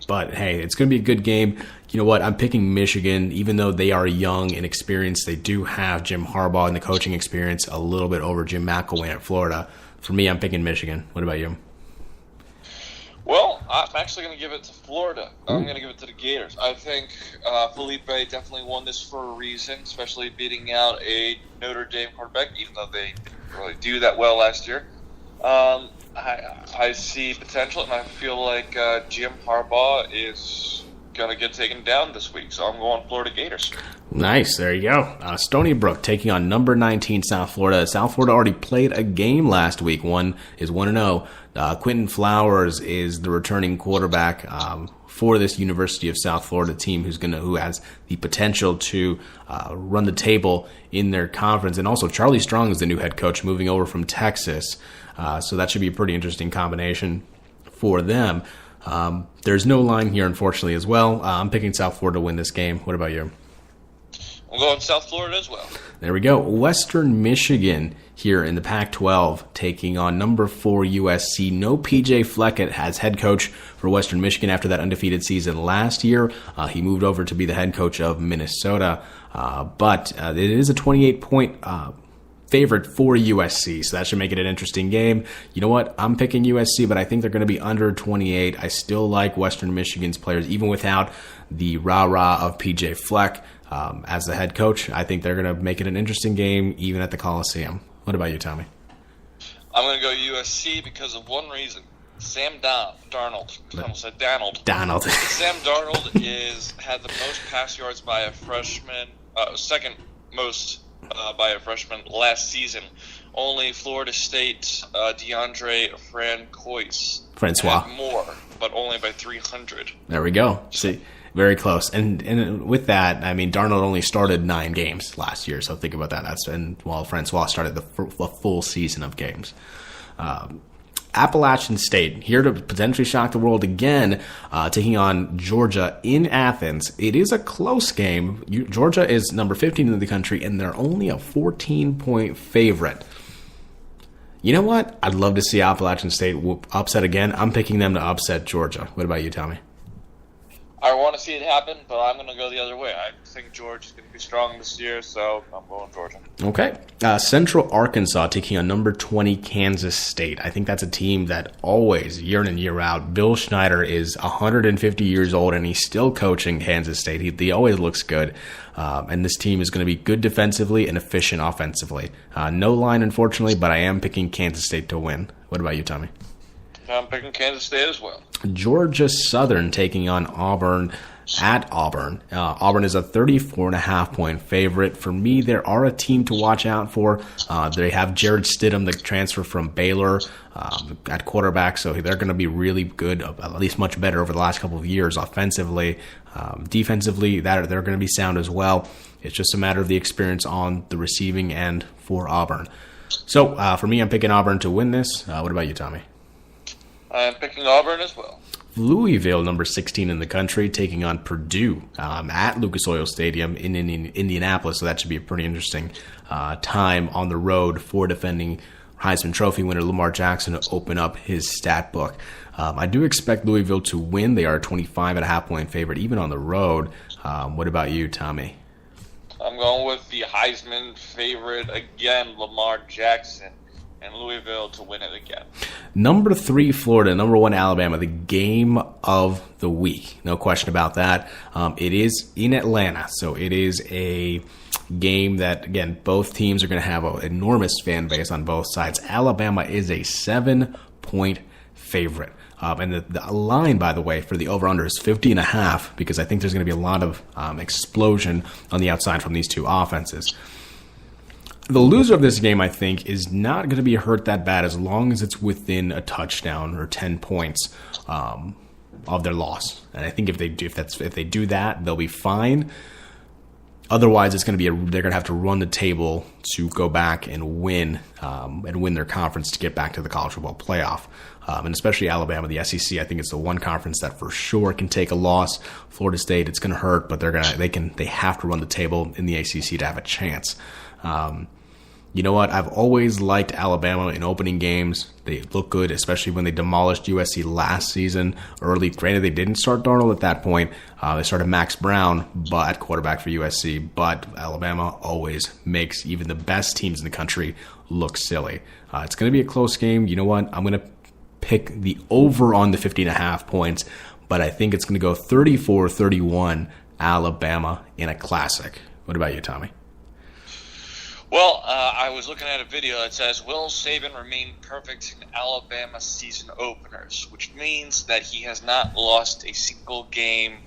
But, hey, it's going to be a good game. You know what? I'm picking Michigan. Even though they are young and experienced, they do have Jim Harbaugh and the coaching experience a little bit over Jim McElwain at Florida. For me, I'm picking Michigan. What about you? Well, I'm actually going to give it to Florida. I'm going to give it to the Gators. I think Felipe definitely won this for a reason, especially beating out a Notre Dame quarterback, even though they didn't really do that well last year. I see potential, and I feel like Jim Harbaugh is going to get taken down this week, so I'm going Florida Gators. Nice. There you go. Stony Brook taking on number 19 South Florida. South Florida already played a game last week. One is 1-0. Quentin Flowers is the returning quarterback for this University of South Florida team who has the potential to run the table in their conference. And also Charlie Strong is the new head coach moving over from Texas. So that should be a pretty interesting combination for them. There's no line here, unfortunately, as well. I'm picking South Florida to win this game. What about you? I'm going South Florida as well. There we go. Western Michigan here in the Pac-12 taking on number 4 USC. No P.J. Fleckett as head coach for Western Michigan after that undefeated season last year. He moved over to be the head coach of Minnesota. But it is a 28-point favorite for USC, so that should make it an interesting game. You know what? I'm picking USC, but I think they're going to be under 28. I still like Western Michigan's players, even without the rah-rah of P.J. Fleck as the head coach. I think they're going to make it an interesting game, even at the Coliseum. What about you, Tommy? I'm going to go USC because of one reason. Sam Darnold. I almost said Donald. Sam Darnold had the most pass yards by a freshman, second most by a freshman last season. Only Florida State DeAndre Francois had more, but only by 300. There we go. See, very close. And with that, I mean, Darnold only started 9 games last year, so think about that. While Francois started the full season of games. Appalachian State, here to potentially shock the world again, taking on Georgia in Athens. It is a close game. Georgia is number 15 in the country, and they're only a 14-point favorite. You know what? I'd love to see Appalachian State upset again. I'm picking them to upset Georgia. What about you, Tommy? I want to see it happen, but I'm going to go the other way. I think Georgia's going to be strong this year, so I'm going Georgia. Okay. Central Arkansas taking on number 20 Kansas State. I think that's a team that always, year in and year out, Bill Schneider is 150 years old, and he's still coaching Kansas State. He always looks good. And this team is going to be good defensively and efficient offensively. No line, unfortunately, but I am picking Kansas State to win. What about you, Tommy? I'm picking Kansas State as well. Georgia Southern taking on Auburn at Auburn. Auburn is a 34.5-point favorite. For me, they are a team to watch out for. They have Jared Stidham, the transfer from Baylor, at quarterback, so they're going to be really good, at least much better over the last couple of years offensively. Defensively, they're going to be sound as well. It's just a matter of the experience on the receiving end for Auburn. So, for me, I'm picking Auburn to win this. What about you, Tommy? I'm picking Auburn as well. Louisville, number 16 in the country, taking on Purdue at Lucas Oil Stadium in Indianapolis. So that should be a pretty interesting time on the road for defending Heisman Trophy winner Lamar Jackson to open up his stat book. I do expect Louisville to win. They are a 25.5-point favorite, even on the road. What about you, Tommy? I'm going with the Heisman favorite again, Lamar Jackson, and Louisville to win it again. Number 3, Florida. Number 1, Alabama. The game of the week. No question about that. It is in Atlanta, so it is a game that, again, both teams are going to have an enormous fan base on both sides. Alabama is a 7-point favorite. And the line, by the way, for the over-under is 50.5 because I think there's going to be a lot of explosion on the outside from these two offenses. The loser of this game, I think, is not going to be hurt that bad as long as it's within a touchdown or 10 points of their loss. And I think if they do that, they'll be fine. Otherwise, it's going to be they're going to have to run the table to go back and win their conference to get back to the college football playoff. And especially Alabama, the SEC, I think it's the one conference that for sure can take a loss. Florida State, it's going to hurt, but they have to run the table in the ACC to have a chance. You know what? I've always liked Alabama in opening games. They look good, especially when they demolished USC last season early. Granted, they didn't start Darnold at that point. They started Max Brown at quarterback for USC. But Alabama always makes even the best teams in the country look silly. It's going to be a close game. You know what? I'm going to pick the over on the 50.5 points. But I think it's going to go 34-31 Alabama in a classic. What about you, Tommy? Well, I was looking at a video that says, will Saban remain perfect in Alabama season openers? Which means that he has not lost a single game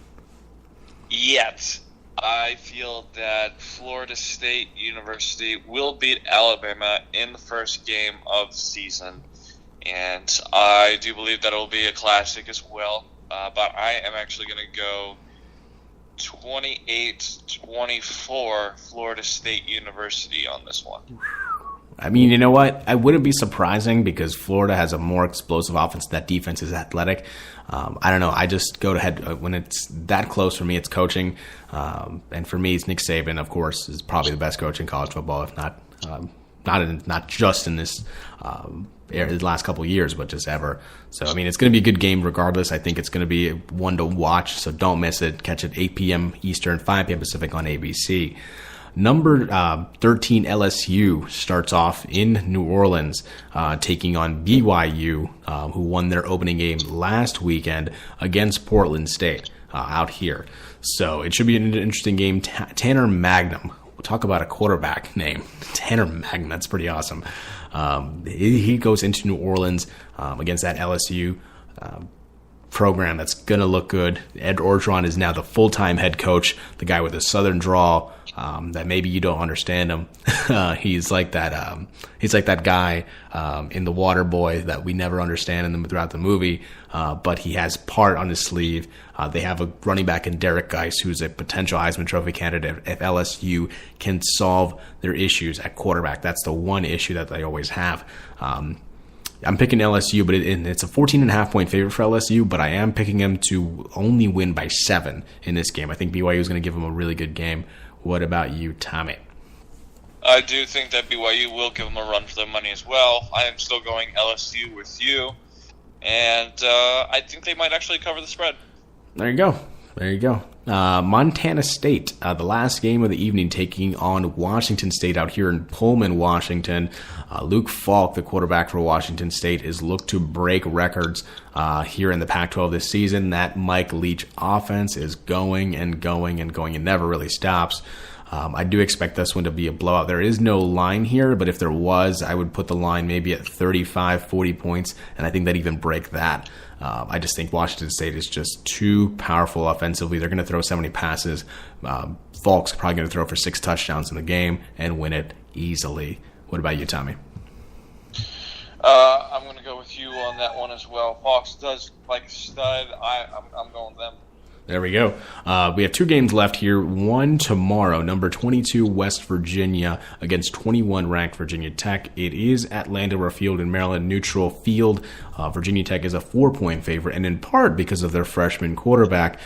yet. I feel that Florida State University will beat Alabama in the first game of the season. And I do believe that it will be a classic as well. But I am actually going to go 28-24 Florida State University on this one. I mean, you know what? I wouldn't be surprising because Florida has a more explosive offense. That defense is athletic. I don't know. I just go ahead when it's that close for me. It's coaching, and for me, it's Nick Saban. Of course, is probably the best coach in college football, if not not just in this the last couple of years, but just ever. So, I mean, it's going to be a good game regardless. I think it's going to be one to watch, so don't miss it. Catch it 8 p.m. Eastern, 5 p.m. Pacific on ABC. Number 13 LSU starts off in New Orleans, taking on BYU, who won their opening game last weekend against Portland State out here. So it should be an interesting game. Tanner Magnum. We'll talk about a quarterback name. Tanner Magnum. That's pretty awesome. He goes into New Orleans against that LSU program that's going to look good. Ed Orgeron is now the full-time head coach, the guy with a southern drawl that maybe you don't understand him. He's like that guy in The Water Boy that we never understand throughout the movie, but he has part on his sleeve. They have a running back in Derek Geis, who's a potential Heisman Trophy candidate if LSU can solve their issues at quarterback. That's the one issue that they always have. I'm picking LSU, but it's a 14.5 point favorite for LSU, but I am picking them to only win by 7 in this game. I think BYU is going to give them a really good game. What about you, Tommy? I do think that BYU will give them a run for their money as well. I am still going LSU with you, and I think they might actually cover the spread. There you go. Montana State, the last game of the evening, taking on Washington State out here in Pullman, Washington. Luke Falk, the quarterback for Washington State, is looked to break records here in the Pac-12 this season. That Mike Leach offense is going and going and going and never really stops. I do expect this one to be a blowout. There is no line here, but if there was, I would put the line maybe at 35, 40 points, and I think that even break that. I just think Washington State is just too powerful offensively. They're going to throw so many passes. Falk's probably going to throw for 6 touchdowns in the game and win it easily. What about you, Tommy? I'm going to go with you on that one as well. Falks does like a stud. I'm going with them. There we go. We have 2 games left here. One tomorrow, number 22 West Virginia against 21 ranked Virginia Tech. It is at Landover Field in Maryland, neutral field. Virginia Tech is a 4-point favorite, and in part because of their freshman quarterback,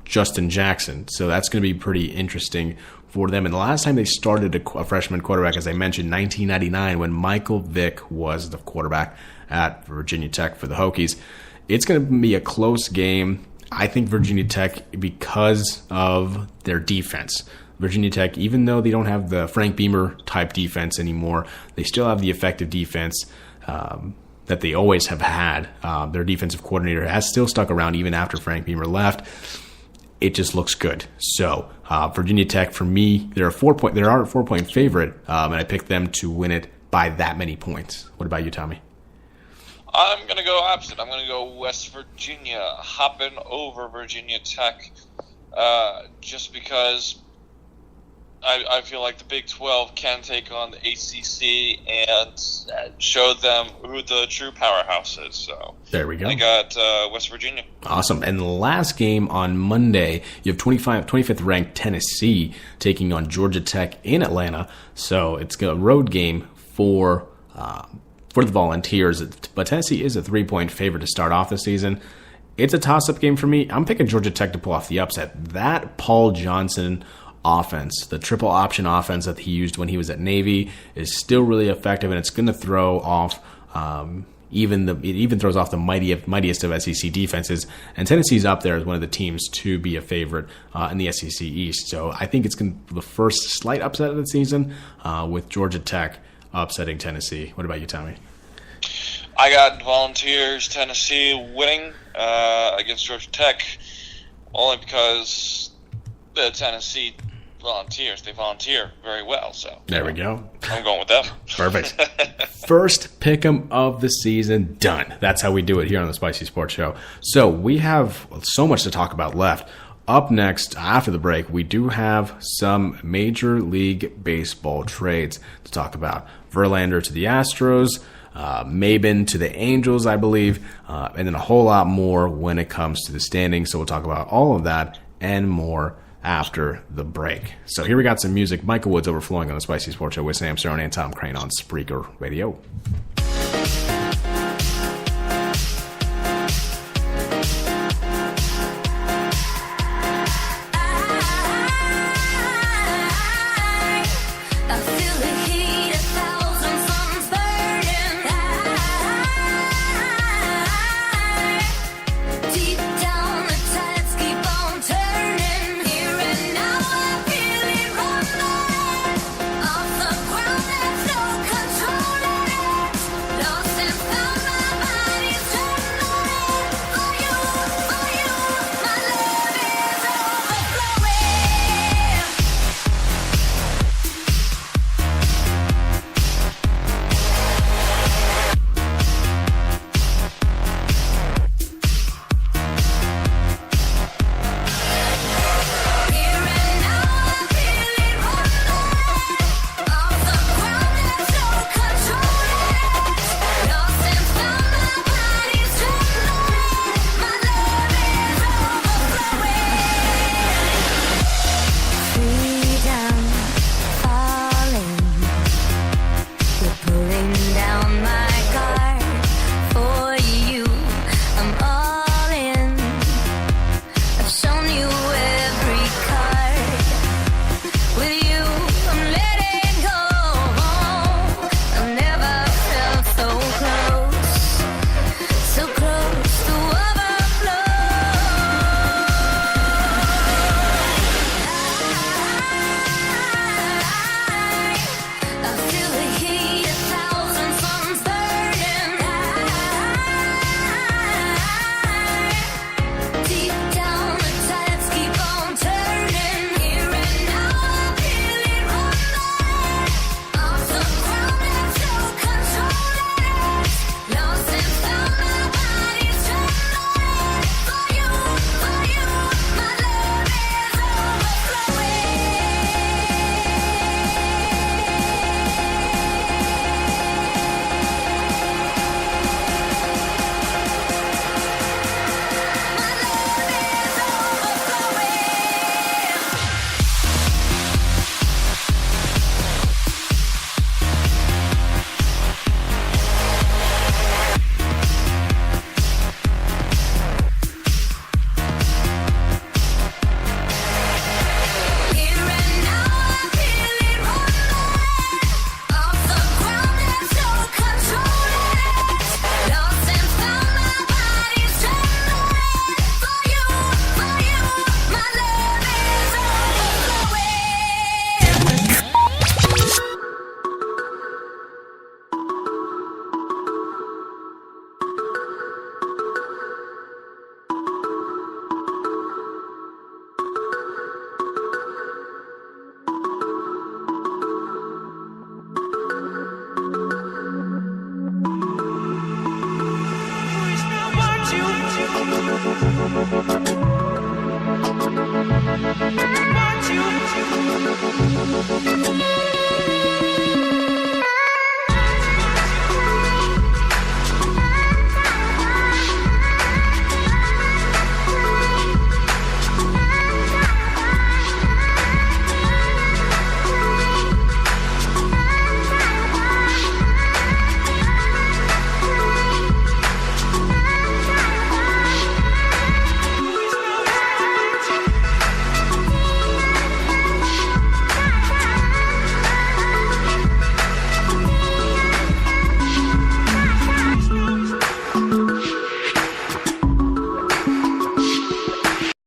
Justin Jackson. So that's going to be pretty interesting for them. And the last time they started a freshman quarterback, as I mentioned, 1999, when Michael Vick was the quarterback at Virginia Tech for the Hokies. It's going to be a close game. I think Virginia Tech, because of their defense, Virginia Tech, even though they don't have the Frank Beamer type defense anymore, they still have the effective defense that they always have had. Their defensive coordinator has still stuck around even after Frank Beamer left. It just looks good. So Virginia Tech, for me, they're a 4-point favorite, and I picked them to win it by that many points. What about you, Tommy? I'm going to go opposite. I'm going to go West Virginia, hopping over Virginia Tech, just because I feel like the Big 12 can take on the ACC and show them who the true powerhouse is. So there we go. I got West Virginia. Awesome. And the last game on Monday, you have 25th ranked Tennessee taking on Georgia Tech in Atlanta. So it's a road game for the Volunteers, but Tennessee is a 3-point favorite to start off the season. It's a toss-up game for me. I'm picking Georgia Tech to pull off the upset. That Paul Johnson offense. The triple option offense that he used when he was at Navy is still really effective, and it's going to throw off it even throws off the mightiest of SEC defenses. And Tennessee's up there as one of the teams to be a favorite in the SEC East. So I think it's going to be the first slight upset of the season with Georgia Tech upsetting Tennessee. What about you, Tommy? I got Volunteers, Tennessee winning against Georgia Tech, only because the Tennessee Volunteers, they volunteer very well. So there we go. I'm going with them. Perfect. First pick'em of the season done. That's how we do it here on the Spicy Sports Show. So we have so much to talk about left. Up next, after the break, we do have some Major League Baseball trades to talk about. Verlander to the Astros, Maben to the Angels, I believe, and then a whole lot more when it comes to the standings. So we'll talk about all of that and more after the break. So here we got some music. Michael Woods overflowing on the Spicy Sports Show with Sam Cerrone and Tom Crane on Spreaker Radio.